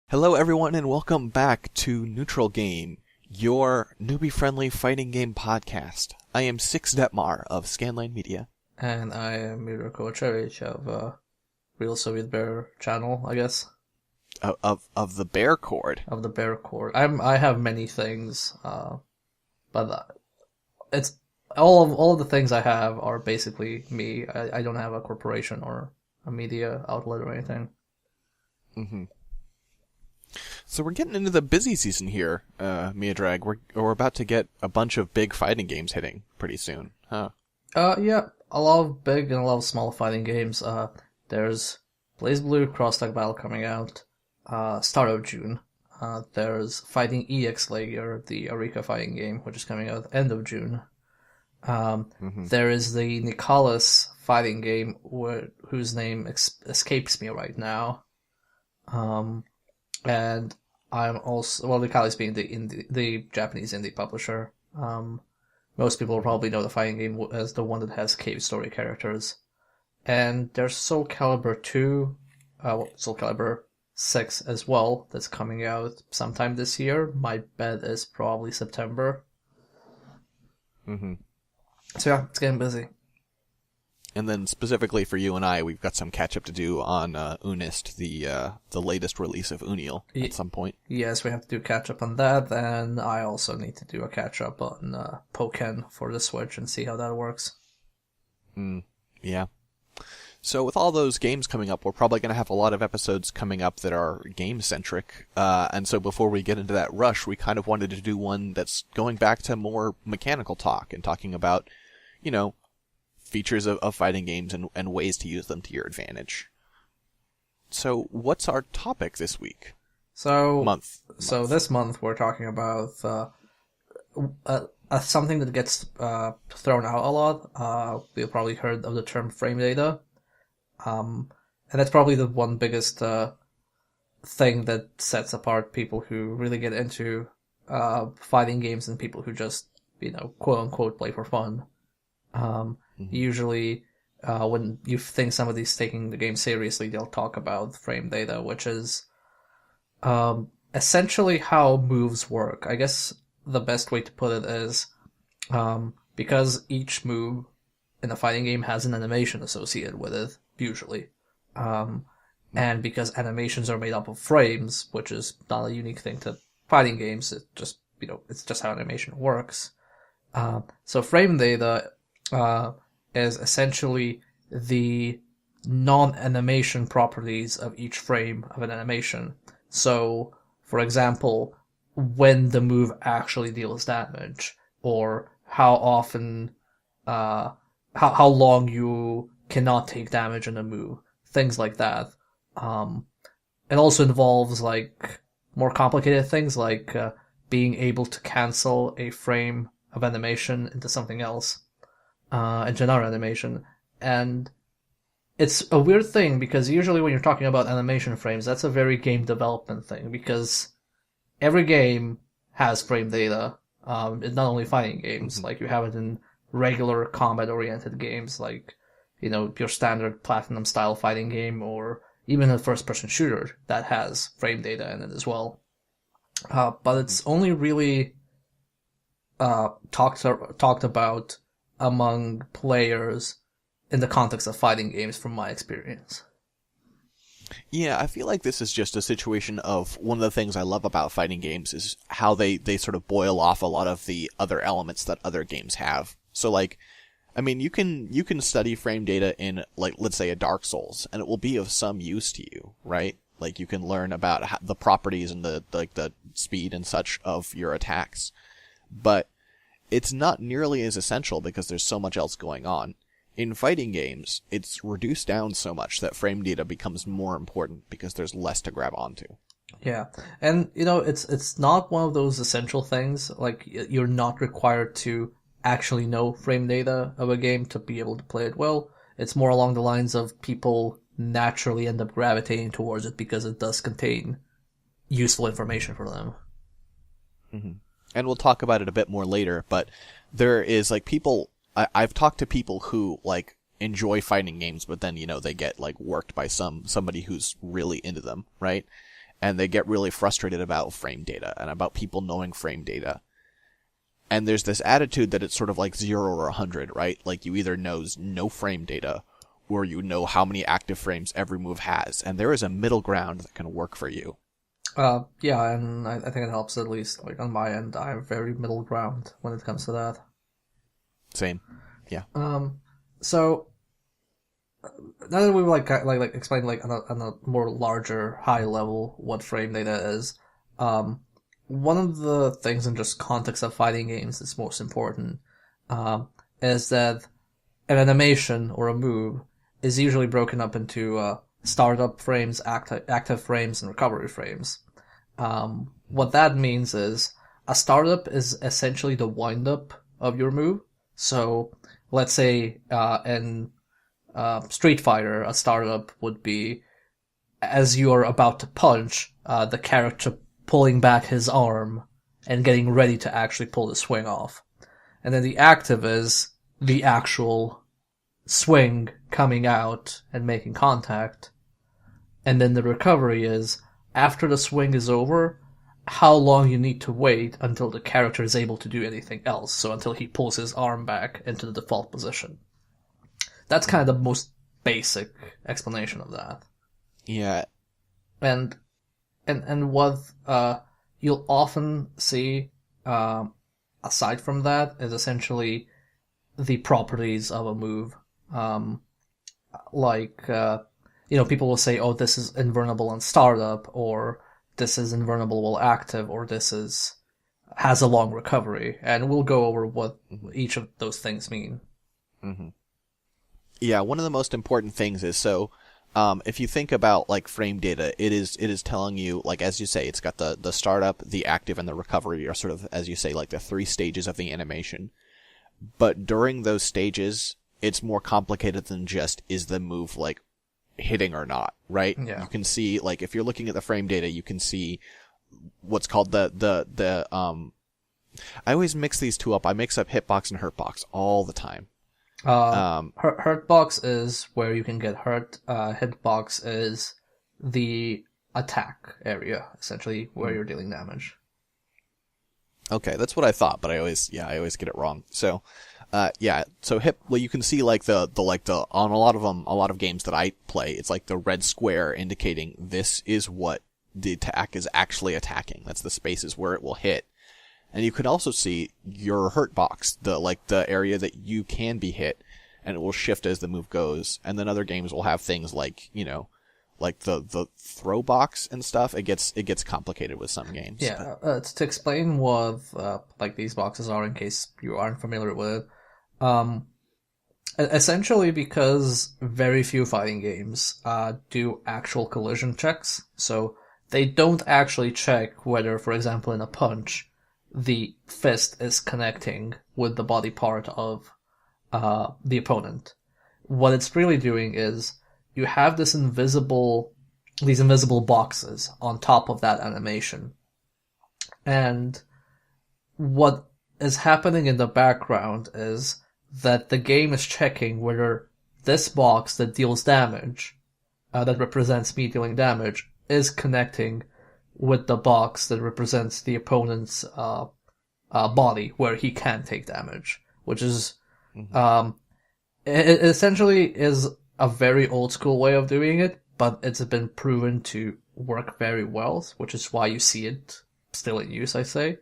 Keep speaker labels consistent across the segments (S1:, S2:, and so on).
S1: Hello everyone and welcome back to Neutral Game, your newbie-friendly fighting game podcast. I am Six Detmar of Scanline Media.
S2: And I am Miodrag of Real Soviet Bear channel, I guess.
S1: Of the Bear Cord.
S2: Of the Bear Cord. I have many things, but it's all of the things I have are basically me. I don't have a corporation or a media outlet or anything.
S1: Mm-hmm. So we're getting into the busy season here, Miodrag. We're about to get a bunch of big fighting games hitting pretty soon, huh?
S2: Yeah, a lot of big and a lot of small fighting games. There's BlazBlue Cross-Tag Battle coming out, start of June. There's Fighting EX Lager, the Arika fighting game, which is coming out end of June. There is the Nicalis fighting game, whose name escapes me right now. And I'm also, Nicalis being the Japanese indie publisher. Most people probably know the fighting game as the one that has cave story characters. And there's Soul Calibur 2, Soul Calibur 6 as well, that's coming out sometime this year. My bet is probably September. So yeah, it's getting busy.
S1: And then specifically for you and I, we've got some catch up to do on Unist, the latest release of Uniel at some point.
S2: Yes, we have to do catch up on that, and I also need to do a catch up on Pokken for the Switch and see how that works.
S1: Yeah. So with all those games coming up, we're probably going to have a lot of episodes coming up that are game-centric. And so before we get into that rush, we kind of wanted to do one that's going back to more mechanical talk and talking about, features of fighting games and ways to use them to your advantage. So what's our topic this week? Month.
S2: So this month we're talking about something that gets thrown out a lot. You've probably heard of the term frame data. And that's probably the one biggest thing that sets apart people who really get into fighting games and people who just, quote unquote play for fun. Usually, when you think somebody's taking the game seriously, they'll talk about frame data, which is essentially how moves work. I guess the best way to put it is because each move in a fighting game has an animation associated with it, usually. And because animations are made up of frames, which is not a unique thing to fighting games, it's just how animation works. So frame data is essentially the non-animation properties of each frame of an animation. So, for example, when the move actually deals damage, or how often, how long you cannot take damage in a move, things like that. It also involves, more complicated things, like being able to cancel a frame of animation into something else. Into another animation. And it's a weird thing, because usually when you're talking about animation frames, that's a very game development thing, because every game has frame data. It's not only fighting games, like you have it in regular combat-oriented games, like, your standard Platinum-style fighting game, or even a first-person shooter that has frame data in it as well. But it's only really talked about among players in the context of fighting games, from my experience.
S1: Yeah, I feel like this is just a situation of one of the things I love about fighting games is how they sort of boil off a lot of the other elements that other games have. So you can study frame data in, let's say a Dark Souls, and it will be of some use to you, right? Like you can learn about the properties and the speed and such of your attacks. But it's not nearly as essential because there's so much else going on. In fighting games, it's reduced down so much that frame data becomes more important because there's less to grab onto.
S2: Yeah, and it's not one of those essential things. Like, you're not required to actually know frame data of a game to be able to play it well. It's more along the lines of people naturally end up gravitating towards it because it does contain useful information for them.
S1: And we'll talk about it a bit more later, but there is, people, I've talked to people who, enjoy fighting games, but then, they get, worked by somebody who's really into them, right? and they get really frustrated about frame data and about people knowing frame data. And there's this attitude that it's sort of like 0 or 100, right? Like you either know no frame data or you know how many active frames every move has, and there is a middle ground that can work for you.
S2: Yeah, and I think it helps, at least like on my end. I have very middle ground when it comes to that.
S1: Same. Yeah.
S2: So now that we've like explained like on a more larger high level what frame data is, one of the things in just context of fighting games that's most important is that an animation or a move is usually broken up into startup frames, active frames, and recovery frames. What that means is a startup is essentially the wind-up of your move. So let's say in Street Fighter, a startup would be as you are about to punch, the character pulling back his arm and getting ready to actually pull the swing off. And then the active is the actual swing coming out and making contact. And then the recovery is, after the swing is over, how long you need to wait until the character is able to do anything else. So until he pulls his arm back into the default position. That's kind of the most basic explanation of that.
S1: Yeah.
S2: And what you'll often see aside from that is essentially the properties of a move. People will say, oh, this is invulnerable on startup, or this is invulnerable while active, or this has a long recovery, and we'll go over what each of those things mean.
S1: Mm-hmm. Yeah, one of the most important things is, so if you think about like frame data, it is telling you, like as you say, it's got the startup, the active, and the recovery are sort of, as you say, like the 3 stages of the animation. But during those stages, it's more complicated than just, is the move like hitting or not, right?
S2: Yeah.
S1: You can see, like, if you're looking at the frame data, you can see what's called the I always mix these two up. I mix up hitbox and hurtbox all the time.
S2: Hurtbox is where you can get hurt. Hitbox is the attack area, essentially, where you're dealing damage.
S1: Okay, that's what I thought, but I always get it wrong. So, so you can see like the on a lot of games that I play, it's like the red square indicating this is what the attack is actually attacking. That's the spaces where it will hit. And you can also see your hurt box, the area that you can be hit, and it will shift as the move goes. And then other games will have things like, like the throw box and stuff. It gets complicated with some games.
S2: Yeah, to explain what like these boxes are, in case you aren't familiar with it, essentially because very few fighting games do actual collision checks, so they don't actually check whether, for example, in a punch, the fist is connecting with the body part of the opponent. What it's really doing is you have these invisible boxes on top of that animation. And what is happening in the background is that the game is checking whether this box that deals damage, that represents me dealing damage, is connecting with the box that represents the opponent's body, where he can take damage, which is it essentially is a very old school way of doing it, but it's been proven to work very well, which is why you see it still in use, I say.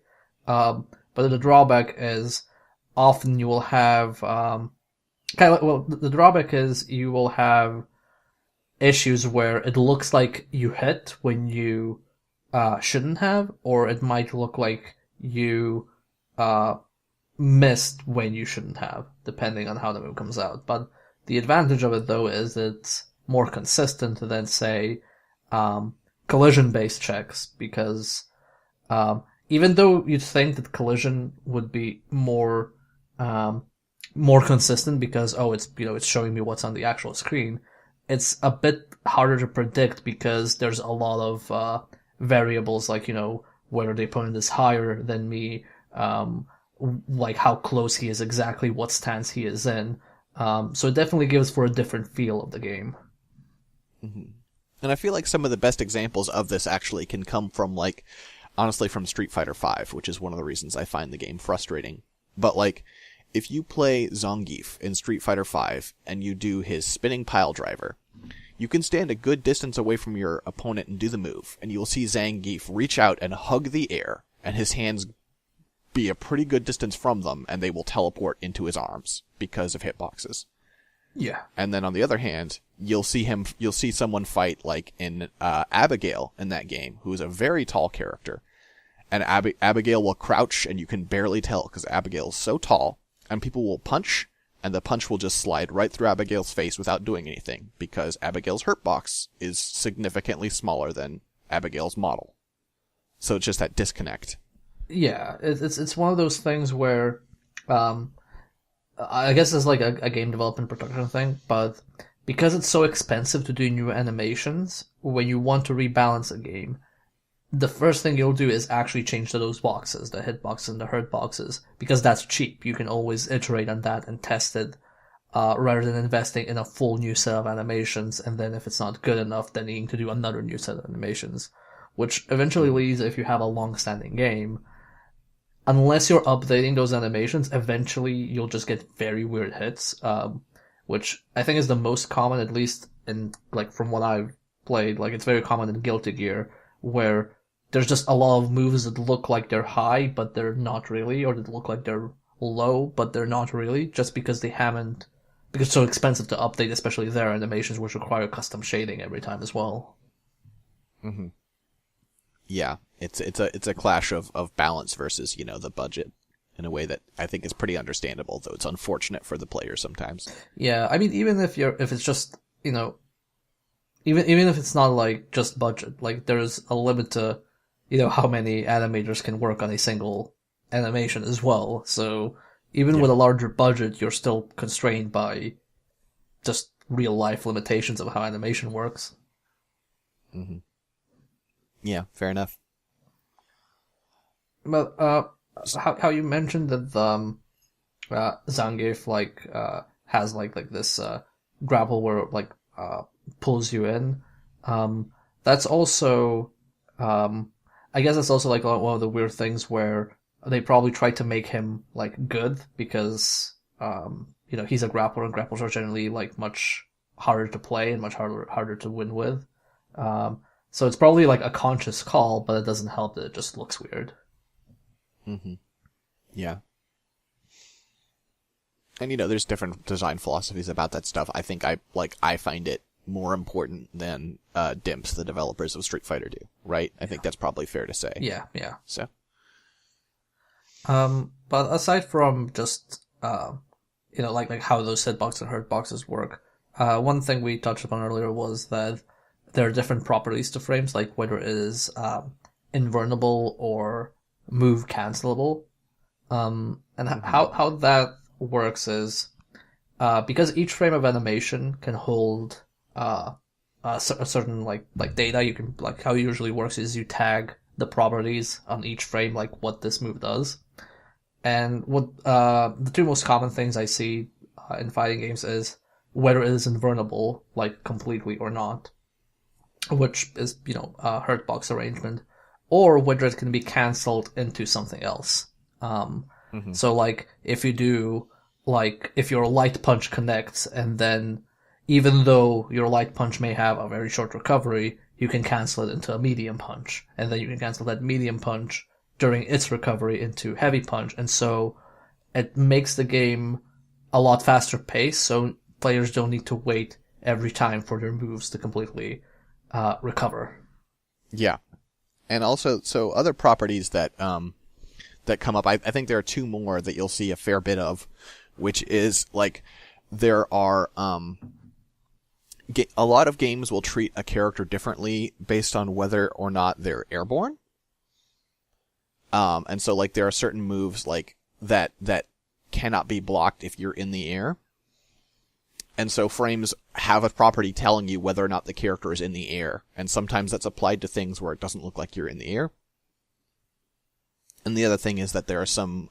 S2: But the drawback is often you will have the drawback is you will have issues where it looks like you hit when you shouldn't have, or it might look like you missed when you shouldn't have, depending on how the move comes out. But the advantage of it, though, is it's more consistent than, say, collision-based checks, because even though you'd think that collision would be more consistent because, it's showing me what's on the actual screen, it's a bit harder to predict because there's a lot of variables, like, whether the opponent is higher than me, like how close he is exactly, what stance he is in. So it definitely gives for a different feel of the game.
S1: Mm-hmm. And I feel like some of the best examples of this actually can come from, like, honestly, from Street Fighter V, which is one of the reasons I find the game frustrating. But, like, if you play Zangief in Street Fighter V and you do his spinning pile driver, you can stand a good distance away from your opponent and do the move, and you will see Zangief reach out and hug the air, and his hands be a pretty good distance from them, and they will teleport into his arms because of hitboxes.
S2: Yeah.
S1: And then on the other hand, you'll see someone fight, like in Abigail in that game, who is a very tall character, and Abigail will crouch, and you can barely tell because Abigail is so tall, and people will punch, and the punch will just slide right through Abigail's face without doing anything, because Abigail's hurtbox is significantly smaller than Abigail's model. So it's just that disconnect.
S2: Yeah, it's one of those things where, I guess it's like a game development production thing, but because it's so expensive to do new animations, when you want to rebalance a game, the first thing you'll do is actually change to those boxes, the hitboxes and the hurt boxes, because that's cheap. You can always iterate on that and test it, rather than investing in a full new set of animations, and then if it's not good enough, then needing to do another new set of animations, which eventually leads, if you have a long-standing game, unless you're updating those animations, eventually you'll just get very weird hits, which I think is the most common, at least in, like, from what I've played, like, it's very common in Guilty Gear, where there's just a lot of moves that look like they're high, but they're not really, or that look like they're low, but they're not really, just because because it's so expensive to update, especially their animations, which require custom shading every time as well.
S1: Mm-hmm. Yeah, it's a clash of balance versus, the budget, in a way that I think is pretty understandable, though it's unfortunate for the player sometimes.
S2: Yeah, I mean, even if it's just, even if it's not, like, just budget, like, there's a limit to, how many animators can work on a single animation as well. So even with a larger budget, you're still constrained by just real life limitations of how animation works.
S1: Mm-hmm. Yeah, fair enough.
S2: But how you mentioned that Zangief has like this grapple where it pulls you in. That's also I guess that's also like one of the weird things where they probably tried to make him like good because he's a grappler and grapplers are generally like much harder to play and much harder to win with. So it's probably like a conscious call, but it doesn't help that it just looks weird.
S1: Mm-hmm. Yeah. And there's different design philosophies about that stuff. I think I find it more important than Dimps, the developers of Street Fighter, do. Right? I think that's probably fair to say.
S2: Yeah.
S1: So.
S2: But aside from just like how those hitboxes and hurtboxes work, one thing we touched upon earlier was that there are different properties to frames, like whether it is invulnerable or move cancelable. And how that works is because each frame of animation can hold a certain like data. You can how it usually works is you tag the properties on each frame, like what this move does. And what the two most common things I see in fighting games is whether it is invulnerable, like completely or not, which is hurtbox arrangement, or whether it can be cancelled into something else. So like if you do if your light punch connects and then even though your light punch may have a very short recovery, you can cancel it into a medium punch, and then you can cancel that medium punch during its recovery into heavy punch, and so it makes the game a lot faster pace, so players don't need to wait every time for their moves to completely recover. Yeah.
S1: And also, so other properties that come up, I think there are two more that you'll see a fair bit of, which is, there are, a lot of games will treat a character differently based on whether or not they're airborne. And so, there are certain moves, that cannot be blocked if you're in the air. And so frames have a property telling you whether or not the character is in the air. And sometimes that's applied to things where it doesn't look like you're in the air. And the other thing is that there are some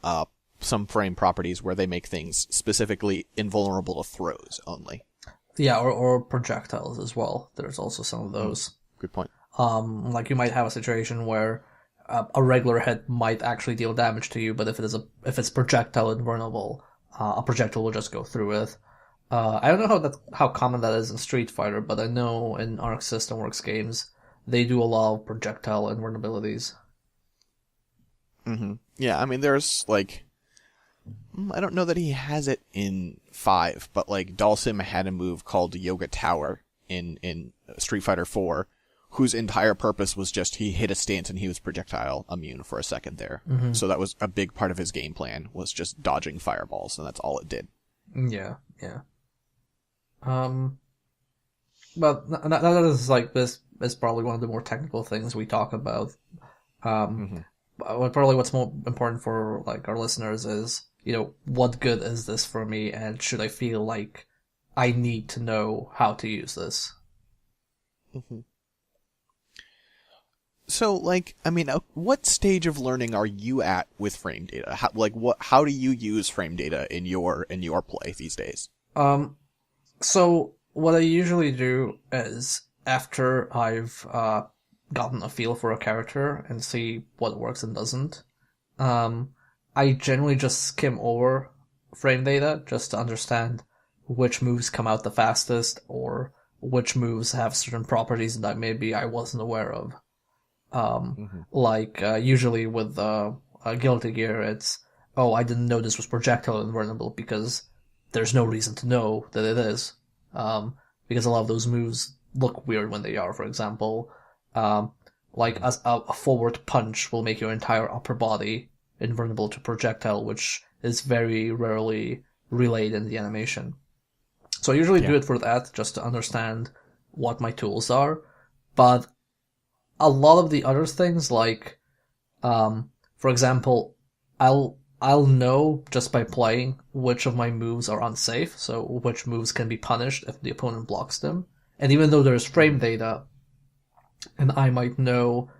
S1: frame properties where they make things specifically invulnerable to throws only.
S2: Yeah, or projectiles as well. There's also some of
S1: Mm,
S2: those.
S1: good point.
S2: Like you might have a situation where a regular hit might actually deal damage to you, but if it's projectile invulnerable, a projectile will just go through it. I don't know how common that is in Street Fighter, but I know in Arc System Works games they do a lot of projectile invulnerabilities.
S1: Yeah, I mean, there's like, I don't know that he has it in 5, but like Dalsim had a move called Yoga Tower in Street Fighter 4, whose entire purpose was just he hit a stance and he was projectile immune for a second there. So that was a big part of his game plan, was just dodging fireballs, and that's all it did.
S2: Yeah, yeah. But that is like this is probably one of the more technical things we talk about. But probably what's more important for like our listeners is, what good is this for me, and should I feel like I need to know how to use this?
S1: So, like, I mean, what stage of learning are you at with frame data? How do you use frame data in your play these days?
S2: So what I usually do is after I've gotten a feel for a character and see what works and doesn't, I generally just skim over frame data just to understand which moves come out the fastest or which moves have certain properties that maybe I wasn't aware of. Usually with Guilty Gear, it's, oh, I didn't know this was projectile invulnerable because there's no reason to know that it is. Because a lot of those moves look weird when they are. For example, as a forward punch will make your entire upper body invulnerable to projectile, which is very rarely relayed in the animation. So I usually do it for that, just to understand what my tools are. But a lot of the other things, like, for example, I'll know just by playing which of my moves are unsafe, so which moves can be punished if the opponent blocks them. And even though there's frame data, and I might know,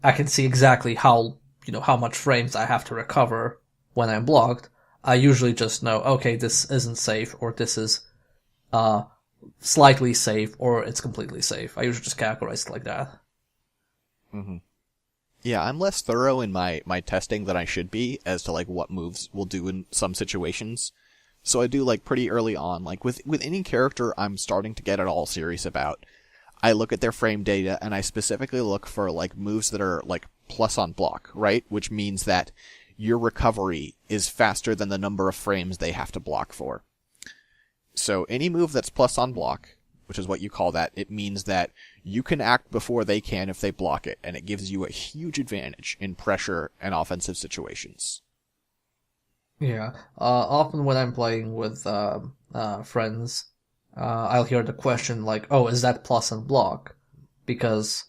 S2: I can see exactly how much frames I have to recover when I'm blocked, I usually just know, okay, this isn't safe, or this is slightly safe, or it's completely safe. I usually just categorize it like that.
S1: Yeah, I'm less thorough in my testing than I should be as to like what moves will do in some situations. So I do like pretty early on, like with any character I'm starting to get at all serious about, I look at their frame data and I specifically look for like moves that are like plus on block, right? Which means that your recovery is faster than the number of frames they have to block for. So any move that's plus on block, which is what you call that, it means that you can act before they can if they block it, and it gives you a huge advantage in pressure and offensive situations.
S2: Yeah. Often when I'm playing with friends, I'll hear the question like, "Oh, is that plus and block?" Because,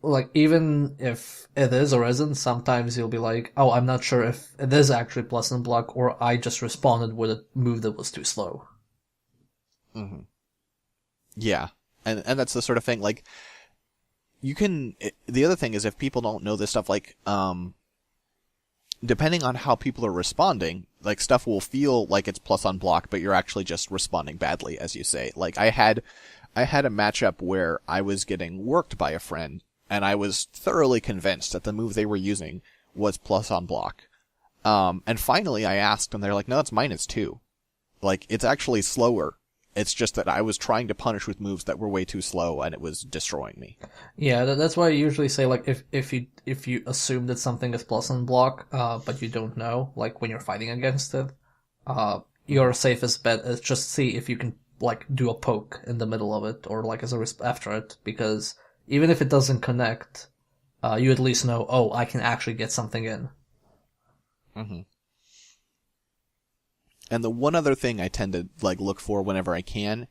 S2: like, even if it is or isn't, sometimes you'll be like, "Oh, I'm not sure if it is actually plus and block, or I just responded with a move that was too slow."
S1: Yeah. And that's the sort of thing, like, the other thing is if people don't know this stuff, like, depending on how people are responding, like, stuff will feel like it's plus on block, but you're actually just responding badly, as you say. Like, I had a matchup where I was getting worked by a friend, and I was thoroughly convinced that the move they were using was plus on block. And finally I asked, and they're like, no, it's -2. Like, it's actually slower. It's just that I was trying to punish with moves that were way too slow, and it was destroying me.
S2: Yeah, that's why I usually say, like, if you assume that something is plus on block, but you don't know, like when you're fighting against it, your safest bet is just see if you can like do a poke in the middle of it, or like as a after it, because even if it doesn't connect, you at least know, oh, I can actually get something in.
S1: And the one other thing I tend to like look for whenever I can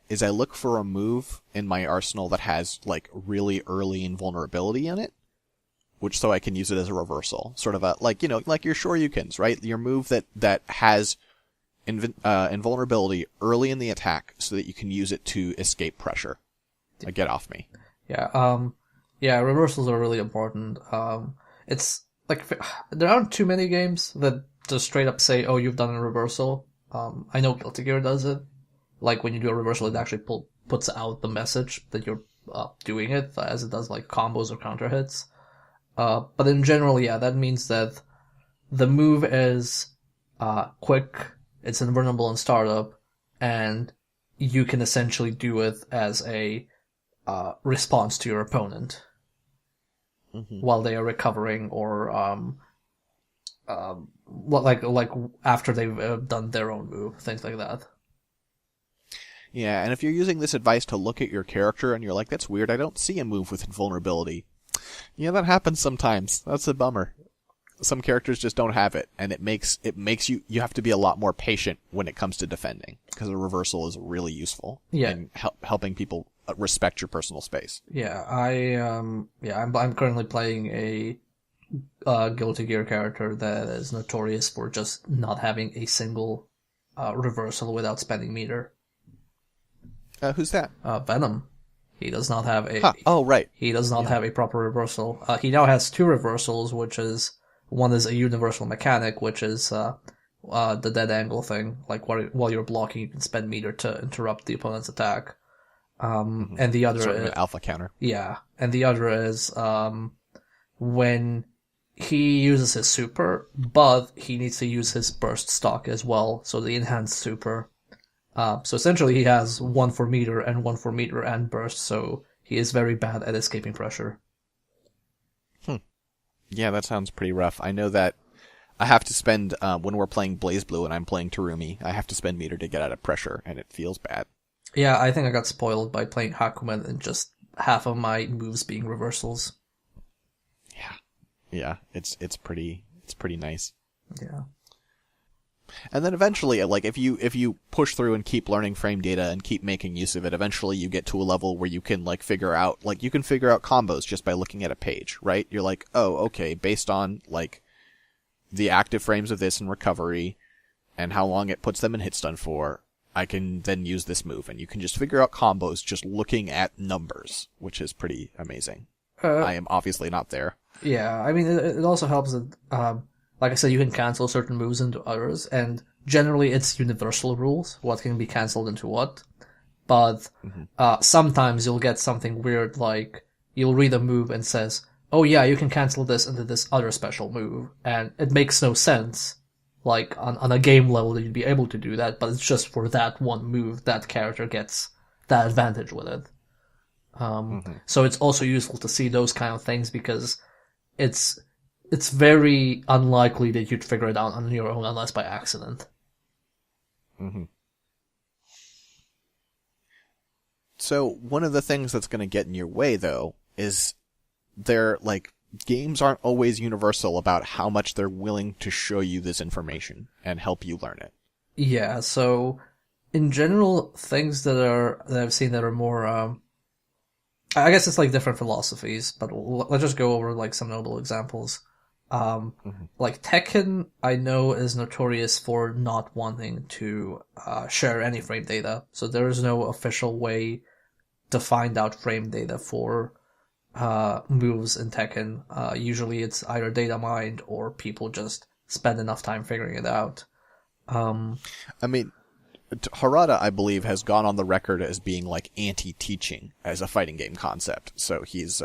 S1: is I look for a move in my arsenal that has like really early invulnerability in it, which so I can use it as a reversal, sort of a like like your Shoryukens, right? Your move that has invulnerability early in the attack, so that you can use it to escape pressure. Like, get off me.
S2: Yeah, reversals are really important. It's like there aren't too many games that just straight up say, "Oh, you've done a reversal." I know Guilty Gear does it, Like when you do a reversal, it actually puts out the message that you're doing it, as it does like combos or counter hits. But in general, yeah, that means that the move is quick, it's invulnerable in startup, and you can essentially do it as a response to your opponent while they are recovering, or like after they've done their own move, things like that.
S1: Yeah, and if you're using this advice to look at your character and you're like, that's weird, I don't see a move with invulnerability. Yeah, that happens sometimes. That's a bummer. Some characters just don't have it, and it makes you have to be a lot more patient when it comes to defending, because a reversal is really useful in helping people respect your personal space.
S2: Yeah, I'm currently playing a Guilty Gear character that is notorious for just not having a single reversal without spending meter.
S1: Who's that?
S2: Venom. He does not have a.
S1: Huh. Oh, right.
S2: He does not have a proper reversal. He now has two reversals, which is one is a universal mechanic, which is the dead angle thing. Like while you're blocking, you can spend meter to interrupt the opponent's attack. And the other
S1: sort of an alpha counter.
S2: Yeah, and the other is when he uses his super, but he needs to use his burst stock as well, so the enhanced super. So essentially he has one for meter and burst, so he is very bad at escaping pressure.
S1: Yeah, that sounds pretty rough. I know that I have to spend, when we're playing BlazBlue and I'm playing Terumi, I have to spend meter to get out of pressure, and it feels bad.
S2: Yeah, I think I got spoiled by playing Hakumen and just half of my moves being reversals.
S1: Yeah, it's pretty nice.
S2: Yeah.
S1: And then eventually, like, if you push through and keep learning frame data and keep making use of it, eventually you get to a level where you can, like, figure out combos just by looking at a page, right? You're like, oh, okay, based on, like, the active frames of this in recovery and how long it puts them in hit stun for, I can then use this move. And you can just figure out combos just looking at numbers, which is pretty amazing. I am obviously not there.
S2: Yeah, I mean, it also helps that, like I said, you can cancel certain moves into others, and generally it's universal rules, what can be cancelled into what. But sometimes you'll get something weird, like you'll read a move and says, oh yeah, you can cancel this into this other special move, and it makes no sense. Like, on a game level that you'd be able to do that, but it's just for that one move, that character gets that advantage with it. So it's also useful to see those kind of things, because it's very unlikely that you'd figure it out on your own unless by accident.
S1: So one of the things that's going to get in your way, though, is games aren't always universal about how much they're willing to show you this information and help you learn it. Yeah,
S2: so in general, things that I've seen that are more, I guess it's like different philosophies, but let's just go over like some notable examples. Like Tekken, I know is notorious for not wanting to share any frame data, so there is no official way to find out frame data for moves in Tekken. Usually it's either data mined or people just spend enough time figuring it out.
S1: I mean, Harada, I believe, has gone on the record as being like anti-teaching as a fighting game concept. So he's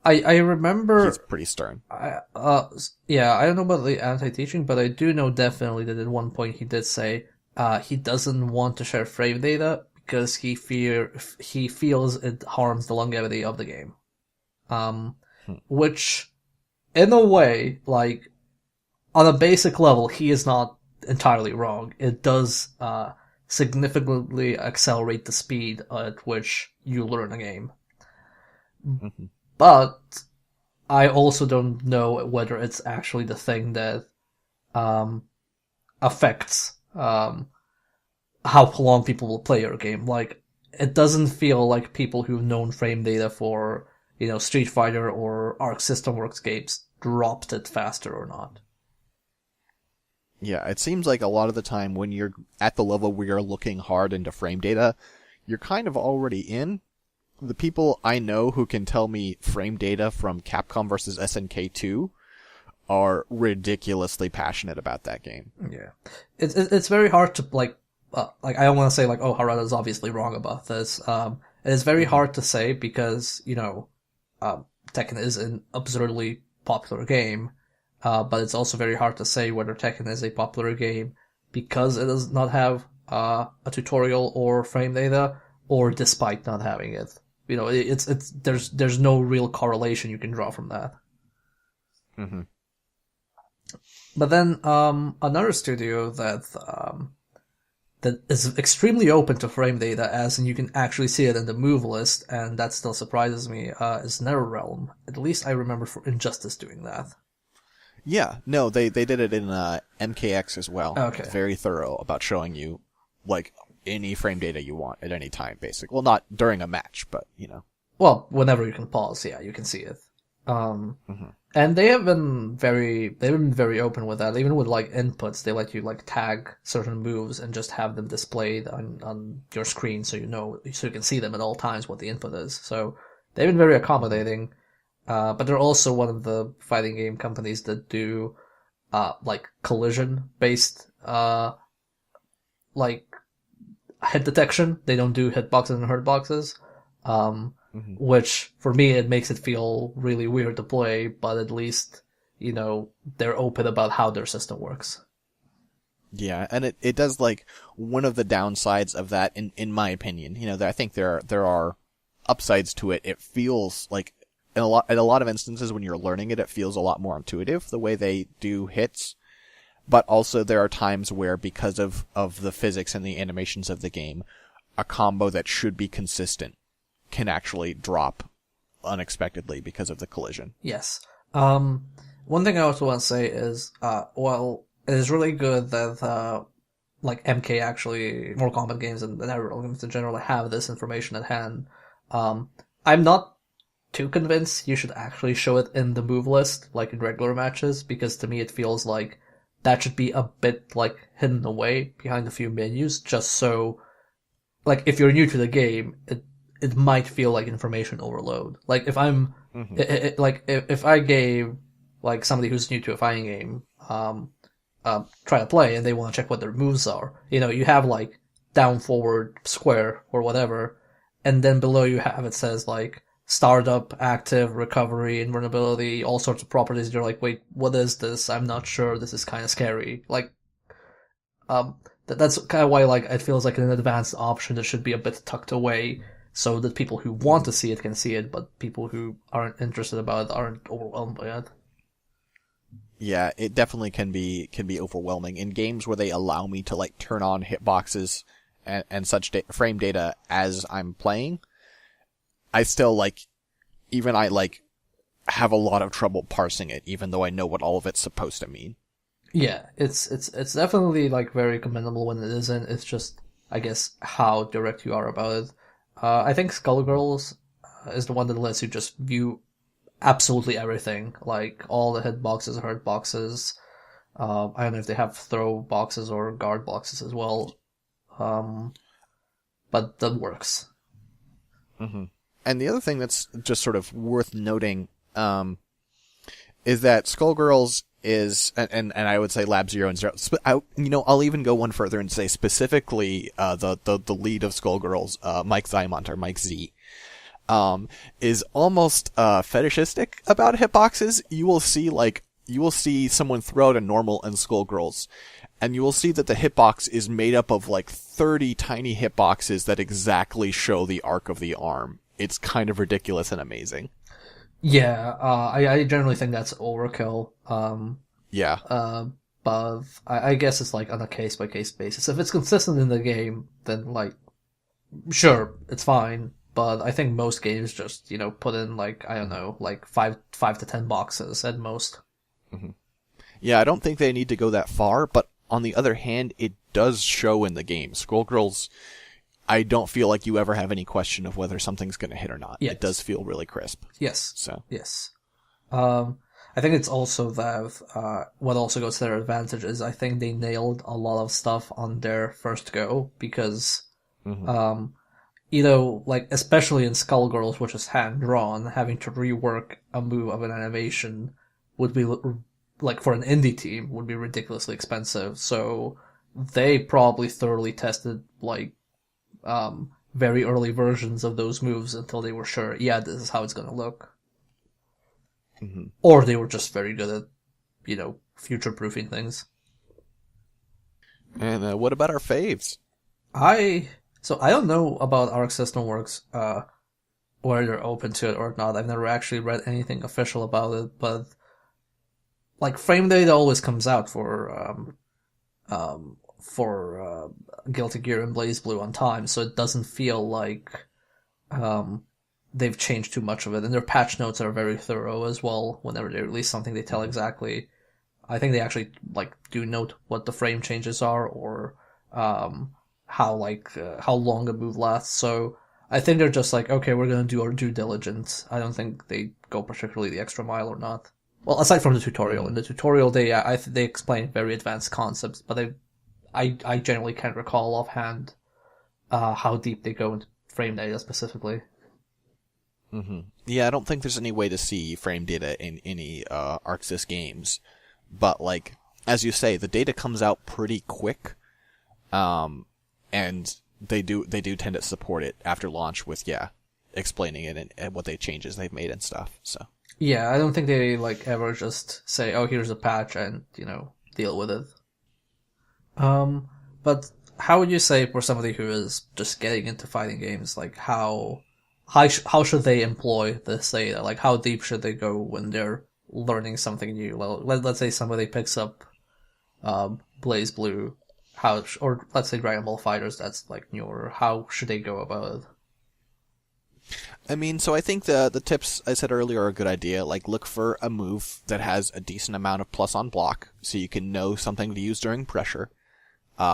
S2: I remember
S1: he's pretty stern.
S2: I don't know about the anti-teaching, but I do know definitely that at one point he did say he doesn't want to share frame data because he feels it harms the longevity of the game. Which, in a way, like, on a basic level, he is not entirely wrong. It does significantly accelerate the speed at which you learn a game. But I also don't know whether it's actually the thing that affects how long people will play your game. Like, it doesn't feel like people who've known frame data for, Street Fighter or Arc System Works games dropped it faster or not.
S1: Yeah, it seems like a lot of the time when you're at the level where you're looking hard into frame data, you're kind of already in. The people I know who can tell me frame data from Capcom vs. SNK 2 are ridiculously passionate about that game.
S2: Yeah. It's very hard to, like, like I don't want to say like, oh, Harada is obviously wrong about this. It is very hard to say because Tekken is an absurdly popular game, but it's also very hard to say whether Tekken is a popular game because it does not have a tutorial or frame data, or despite not having it. There's no real correlation you can draw from that.
S1: Mm-hmm.
S2: But then another studio that is extremely open to frame data, as in you can actually see it in the move list, and that still surprises me, is NetherRealm. At least I remember for Injustice doing that.
S1: Yeah, no, they did it in MKX as well.
S2: Okay.
S1: It's very thorough about showing you, like, any frame data you want at any time, basically. Well, not during a match, but,
S2: Well, whenever you can pause, yeah, you can see it. And they've been very open with that. Even with like inputs, they let you like tag certain moves and just have them displayed on your screen so you can see them at all times what the input is. So they've been very accommodating. But they're also one of the fighting game companies that do like collision based like hit detection. They don't do hitboxes and hurt boxes. Which, for me, it makes it feel really weird to play, but at least, they're open about how their system works.
S1: Yeah, and it does, like, one of the downsides of that, in my opinion, I think there are upsides to it. It feels like, in a lot of instances when you're learning it, it feels a lot more intuitive, the way they do hits. But also there are times where, because of the physics and the animations of the game, a combo that should be consistent can actually drop unexpectedly because of the collision.
S2: Yes. One thing I also want to say is, it is really good that, like MK actually, more Kombat games and NetherRealm games in general have this information at hand. I'm not too convinced you should actually show it in the move list, like in regular matches, because to me it feels like that should be a bit, like, hidden away behind a few menus, just so, like, if you're new to the game, it might feel like information overload. Like, if I'm, if I gave, like, somebody who's new to a fighting game, try to play and they want to check what their moves are, you have, like, down, forward, square, or whatever, and then below you have, it says, like, startup, active, recovery, invulnerability, all sorts of properties. You're like, wait, what is this? I'm not sure. This is kind of scary. Like, that's kind of why, like, it feels like an advanced option that should be a bit tucked away, so that people who want to see it can see it, but people who aren't interested about it aren't overwhelmed by it.
S1: Yeah, it definitely can be overwhelming in games where they allow me to, like, turn on hitboxes and such frame data as I'm playing. I still, like, have a lot of trouble parsing it, even though I know what all of it's supposed to mean.
S2: Yeah, it's definitely, like, very commendable when it isn't. It's just, I guess, how direct you are about it. I think Skullgirls is the one that lets you just view absolutely everything, like all the hit boxes, hurt boxes. I don't know if they have throw boxes or guard boxes as well, but that works.
S1: Mm-hmm. And the other thing that's just sort of worth noting is that Skullgirls is, and I would say Lab Zero and Zero. I'll even go one further and say specifically the lead of Skullgirls, Mike Zymont, or Mike Z, is almost fetishistic about hitboxes. You will see someone throw out a normal in Skullgirls, and you will see that the hitbox is made up of like 30 tiny hitboxes that exactly show the arc of the arm. It's kind of ridiculous and amazing.
S2: Yeah, I generally think that's overkill.
S1: Yeah.
S2: But I guess it's like on a case-by-case basis. If it's consistent in the game, then, like, sure, it's fine. But I think most games just, put in, like, I don't know, like 5 to 10 boxes at most.
S1: Mm-hmm. Yeah, I don't think they need to go that far, but on the other hand, it does show in the game. Skullgirls, I don't feel like you ever have any question of whether something's going to hit or not. Yes. It does feel really crisp.
S2: Yes.
S1: So.
S2: Yes. I think it's also that, what also goes to their advantage is I think they nailed a lot of stuff on their first go, because, like, especially in Skullgirls, which is hand-drawn, having to rework a move of an animation would be, like, for an indie team, would be ridiculously expensive. So they probably thoroughly tested, like, very early versions of those moves until they were sure, yeah, this is how it's gonna look.
S1: Mm-hmm.
S2: Or they were just very good at, future-proofing things.
S1: And what about our faves?
S2: So I don't know about Arc System Works, whether they're open to it or not. I've never actually read anything official about it, but, like, frame data always comes out for Guilty Gear and BlazBlue on time, so it doesn't feel like they've changed too much of it. And their patch notes are very thorough as well. Whenever they release something, they tell exactly. I think they actually do note what the frame changes are, or how long a move lasts. So I think they're just like, okay, we're gonna do our due diligence. I don't think they go particularly the extra mile or not. Well, aside from the tutorial. In the tutorial, they explain very advanced concepts, but I generally can't recall offhand how deep they go into frame data specifically.
S1: Mm-hmm. Yeah, I don't think there's any way to see frame data in any ArcSys games, but like as you say, the data comes out pretty quick, and they do tend to support it after launch with explaining it and what changes they've made and stuff. So
S2: yeah, I don't think they ever just say, oh, here's a patch and deal with it. But how would you say for somebody who is just getting into fighting games, like how should they employ this data? Like how deep should they go when they're learning something new? Well, let's say somebody picks up BlazBlue, or let's say Dragon Ball Fighters, that's like newer. How should they go about it?
S1: I mean, so I think the tips I said earlier are a good idea. Like, look for a move that has a decent amount of plus on block, so you can know something to use during pressure.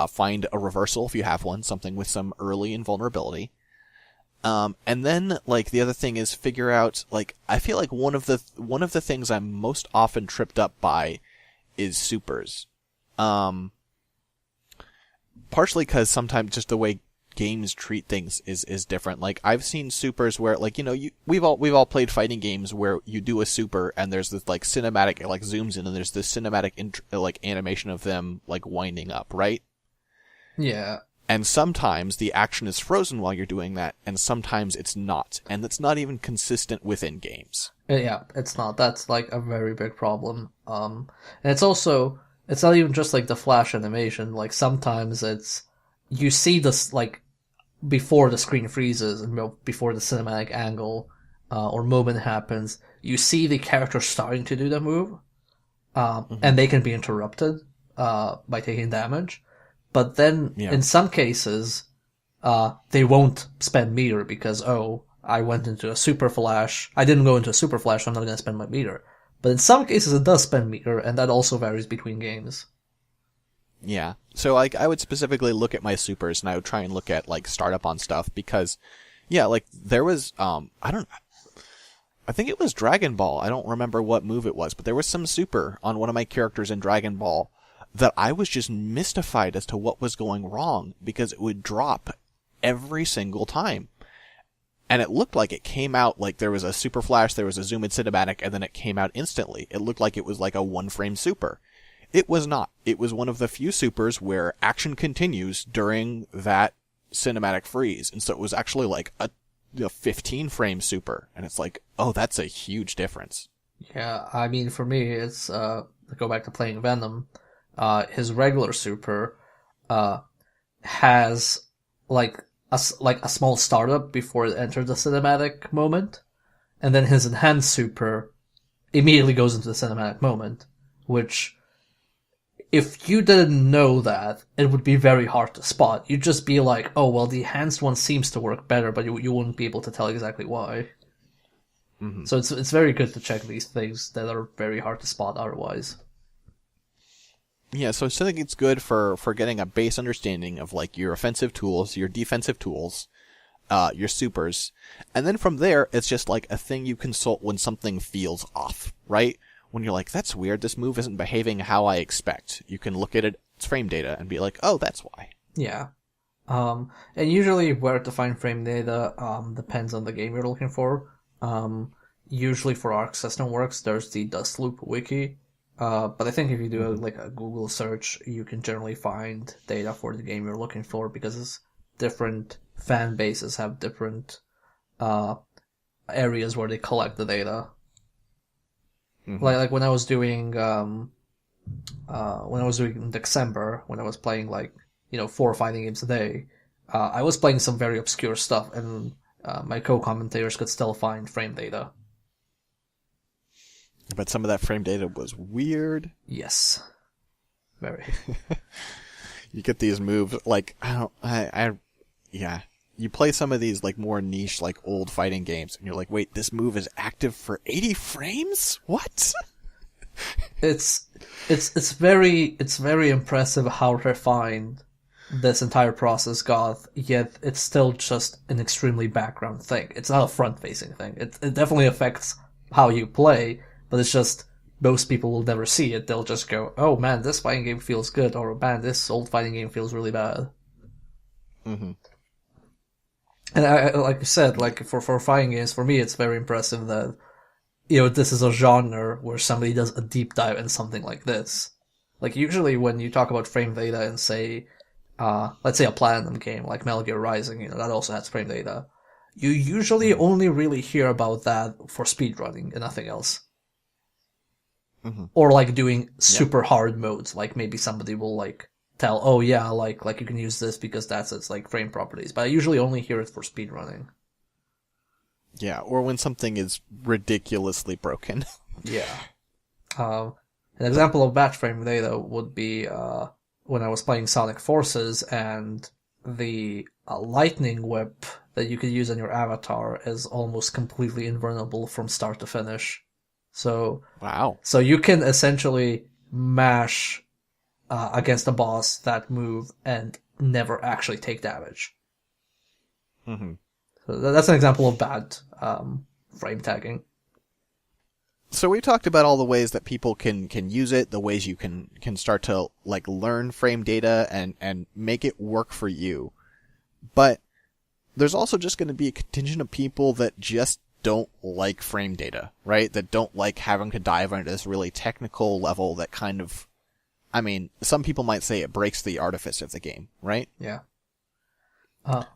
S1: Find a reversal if you have one, something with some early invulnerability. And then, like, the other thing is figure out, like, I feel like one of the things I'm most often tripped up by is supers. Partially because sometimes just the way games treat things is different. Like, I've seen supers where, like, we've all played fighting games where you do a super and there's this, like, cinematic, it, like, zooms in and there's this cinematic, animation of them, like, winding up, right?
S2: Yeah.
S1: And sometimes the action is frozen while you're doing that, and sometimes it's not. And that's not even consistent within games.
S2: Yeah, it's not. That's, like, a very big problem. And it's not even just, like, the flash animation. Like, sometimes you see this, like, before the screen freezes and before the cinematic angle or moment happens, you see the character starting to do the move, and they can be interrupted by taking damage. But then, in some cases, they won't spend meter because, I went into a super flash. I didn't go into a super flash, so I'm not going to spend my meter. But in some cases, it does spend meter, and that also varies between games.
S1: Yeah. So, like, I would specifically look at my supers, and I would try and look at, like, startup on stuff, because, yeah, like, there was, I think it was Dragon Ball. I don't remember what move it was, but there was some super on one of my characters in Dragon Ball that I was just mystified as to what was going wrong, because it would drop every single time. And it looked like it came out, like there was a super flash, there was a zoom in cinematic, and then it came out instantly. It looked like it was like a one-frame super. It was not. It was one of the few supers where action continues during that cinematic freeze. And so it was actually like a 15-frame super. And it's like, oh, that's a huge difference.
S2: Yeah, I mean, for me, it's, go back to playing Venom, his regular super, has, like a small startup before it enters the cinematic moment. And then his enhanced super immediately goes into the cinematic moment, which, if you didn't know that, it would be very hard to spot. You'd just be like, oh, well, the enhanced one seems to work better, but you wouldn't be able to tell exactly why. Mm-hmm. So it's very good to check these things that are very hard to spot otherwise.
S1: Yeah, so I still think it's good for getting a base understanding of, like, your offensive tools, your defensive tools, your supers. And then from there, it's just, like, a thing you consult when something feels off, right? When you're like, that's weird, this move isn't behaving how I expect. You can look at its frame data and be like, oh, that's why.
S2: Yeah. And usually where to find frame data depends on the game you're looking for. Usually for Arc System Works, there's the Dust Loop wiki, But I think if you do like a Google search, you can generally find data for the game you're looking for because different fan bases have different areas where they collect the data. Like when I was doing in December, when I was playing 4 fighting games a day, I was playing some very obscure stuff, and my co-commentators could still find frame data.
S1: But some of that frame data was weird.
S2: Yes. Very.
S1: You get these moves, you play some of these, more niche, old fighting games, and you're like, wait, this move is active for 80 frames? What?
S2: It's very impressive how refined this entire process got, yet it's still just an extremely background thing. It's not a front-facing thing. It definitely affects how you play, but it's just most people will never see it. They'll just go, oh man, this fighting game feels good, or man, this old fighting game feels really bad.
S1: Mm-hmm.
S2: And I like you said, for fighting games, for me, it's very impressive that, this is a genre where somebody does a deep dive in something like this. Usually when you talk about frame data and say, let's say a Platinum game like Metal Gear Rising, that also has frame data, you usually only really hear about that for speedrunning and nothing else.
S1: Mm-hmm.
S2: Or doing super hard modes, maybe somebody will tell, oh yeah, you can use this because that's its frame properties. But I usually only hear it for speedrunning.
S1: Yeah, or when something is ridiculously broken.
S2: Yeah. An example of batch frame data would be when I was playing Sonic Forces, and the lightning whip that you could use on your avatar is almost completely invulnerable from start to finish. So
S1: wow.
S2: So you can essentially mash against a boss that move and never actually take damage.
S1: Mm-hmm.
S2: So that's an example of bad frame tagging.
S1: So we talked about all the ways that people can use it, the ways you can start to learn frame data and make it work for you. But there's also just going to be a contingent of people that just don't like frame data, right? That don't like having to dive into this really technical level that kind of, some people might say it breaks the artifice of the game, right?
S2: Yeah.
S1: How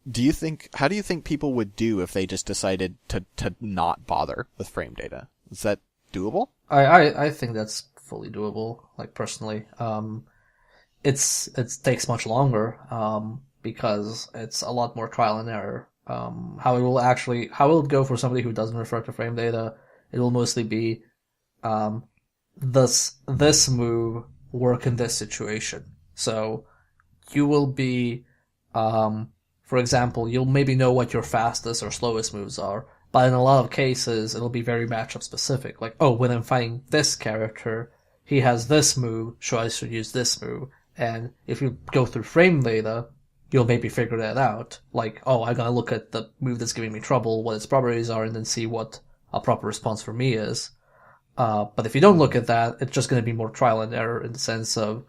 S1: do you think people would do if they just decided to not bother with frame data? Is that doable?
S2: I think that's fully doable, personally. It takes much longer, because it's a lot more trial and error. How it will go for somebody who doesn't refer to frame data, it will mostly be, this move work in this situation. So, you will be, for example, you'll maybe know what your fastest or slowest moves are, but in a lot of cases, it'll be very matchup specific. When I'm fighting this character, he has this move, so I should use this move. And if you go through frame data, you'll maybe figure that out. I gotta look at the move that's giving me trouble, what its properties are, and then see what a proper response for me is. But if you don't look at that, it's just gonna be more trial and error in the sense of,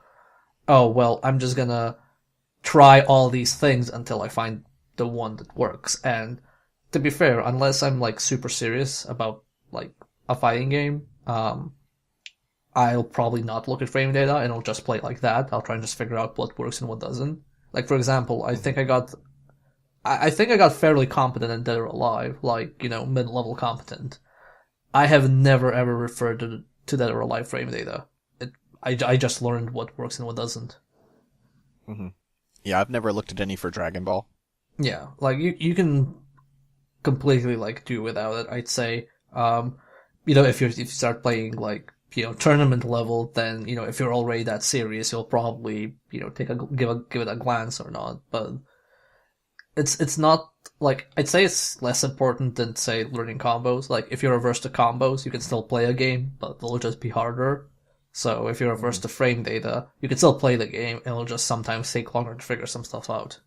S2: I'm just gonna try all these things until I find the one that works. And to be fair, unless I'm super serious about a fighting game, I'll probably not look at frame data and I'll just play like that. I'll try and just figure out what works and what doesn't. For example, I think I got fairly competent in Dead or Alive, mid-level competent. I have never ever referred to Dead or Alive frame data. I just learned what works and what doesn't.
S1: Mm-hmm. Yeah, I've never looked at any for Dragon Ball.
S2: Yeah, you can completely do without it. I'd say, if you start playing tournament level, then if you're already that serious, you'll probably give it a glance or not. But it's not I'd say it's less important than say learning combos. If you're averse to combos, you can still play a game, but it'll just be harder. So if you're averse to frame data, you can still play the game, and it'll just sometimes take longer to figure some stuff out.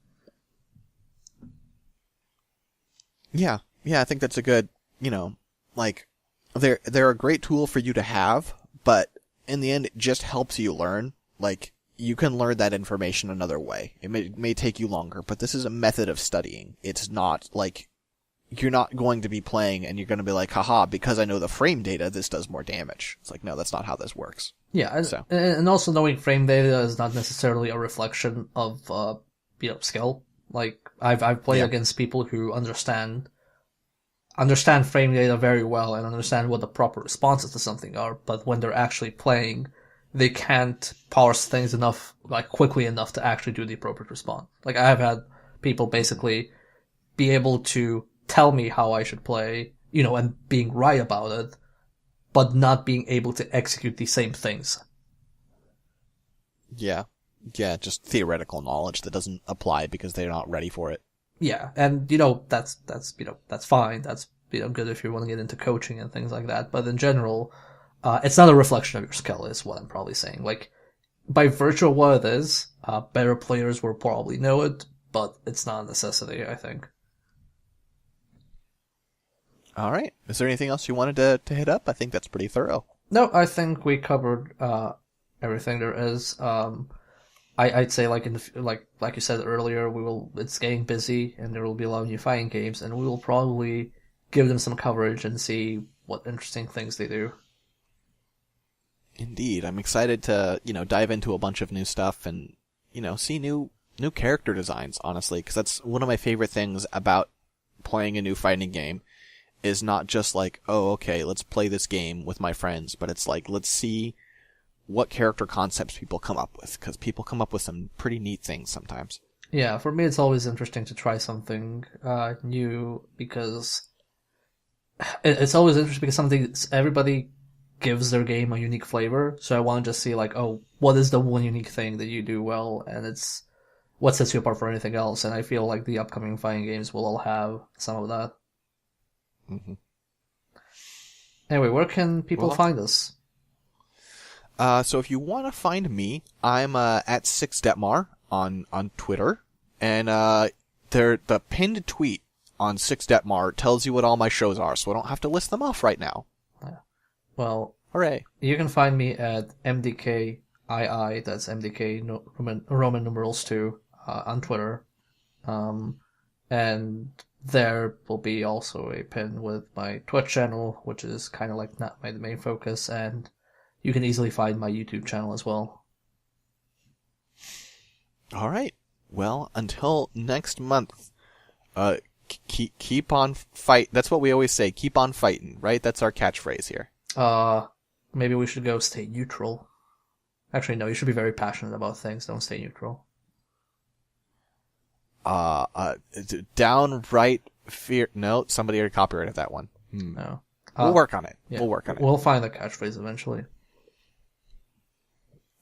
S1: Yeah, I think that's a good, they're a great tool for you to have, but in the end, it just helps you learn. You can learn that information another way. It may take you longer, but this is a method of studying. It's not you're not going to be playing and you're going to be like, haha, because I know the frame data, this does more damage. It's like, no, that's not how this works.
S2: Yeah, and also knowing frame data is not necessarily a reflection of skill. Like I've played against people who understand frame data very well and understand what the proper responses to something are, but when they're actually playing, they can't parse things enough, like quickly enough to actually do the appropriate response. Like I have had people basically be able to tell me how I should play, and being right about it, but not being able to execute the same things.
S1: Yeah. Yeah, just theoretical knowledge that doesn't apply because they're not ready for it.
S2: Yeah, and that's fine. That's good if you want to get into coaching and things like that. But in general, it's not a reflection of your skill, is what I'm probably saying. Like, by virtue of what it is, better players will probably know it, but it's not a necessity, I think.
S1: All right. Is there anything else you wanted to hit up? I think that's pretty thorough.
S2: No, I think we covered everything there is. I'd say like like you said earlier, it's getting busy and there will be a lot of new fighting games, and we will probably give them some coverage and see what interesting things they do.
S1: Indeed, I'm excited to dive into a bunch of new stuff and see new character designs. Honestly, because that's one of my favorite things about playing a new fighting game. Is not just like, oh, okay, let's play this game with my friends, but it's like, let's see what character concepts people come up with, because people come up with some pretty neat things sometimes.
S2: Yeah, for me it's always interesting to try something new, because it's always interesting because everybody gives their game a unique flavor, so I want to just see like, oh, what is the one unique thing that you do well, and it's what sets you apart from anything else, and I feel like the upcoming fighting games will all have some of that.
S1: Mm-hmm.
S2: Anyway, where can people find us?
S1: So if you want to find me, I'm at 6detmar on Twitter, and the pinned tweet on 6detmar tells you what all my shows are, so I don't have to list them off right now.
S2: Well,
S1: hooray! You
S2: can find me at MDKII, that's MDK Roman numerals 2, on Twitter, and there will be also a pin with my Twitch channel, which is kind of like not my main focus, and you can easily find my YouTube channel as well.
S1: All right. Well, until next month, keep on fight. That's what we always say. Keep on fighting, right? That's our catchphrase here.
S2: Maybe we should go stay neutral. Actually, no, you should be very passionate about things. Don't stay neutral.
S1: Downright fear. No, somebody already copyrighted that one.
S2: No.
S1: We'll work on it.
S2: Yeah,
S1: we'll work on it.
S2: We'll find the catchphrase eventually.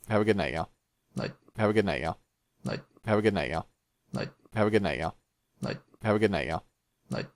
S1: Have a good night, y'all.
S2: Night.
S1: Have a good night, y'all.
S2: Night.
S1: Have a good night, y'all.
S2: Night.
S1: Have a good night, y'all.
S2: Night.
S1: Have a good night, y'all.
S2: Night.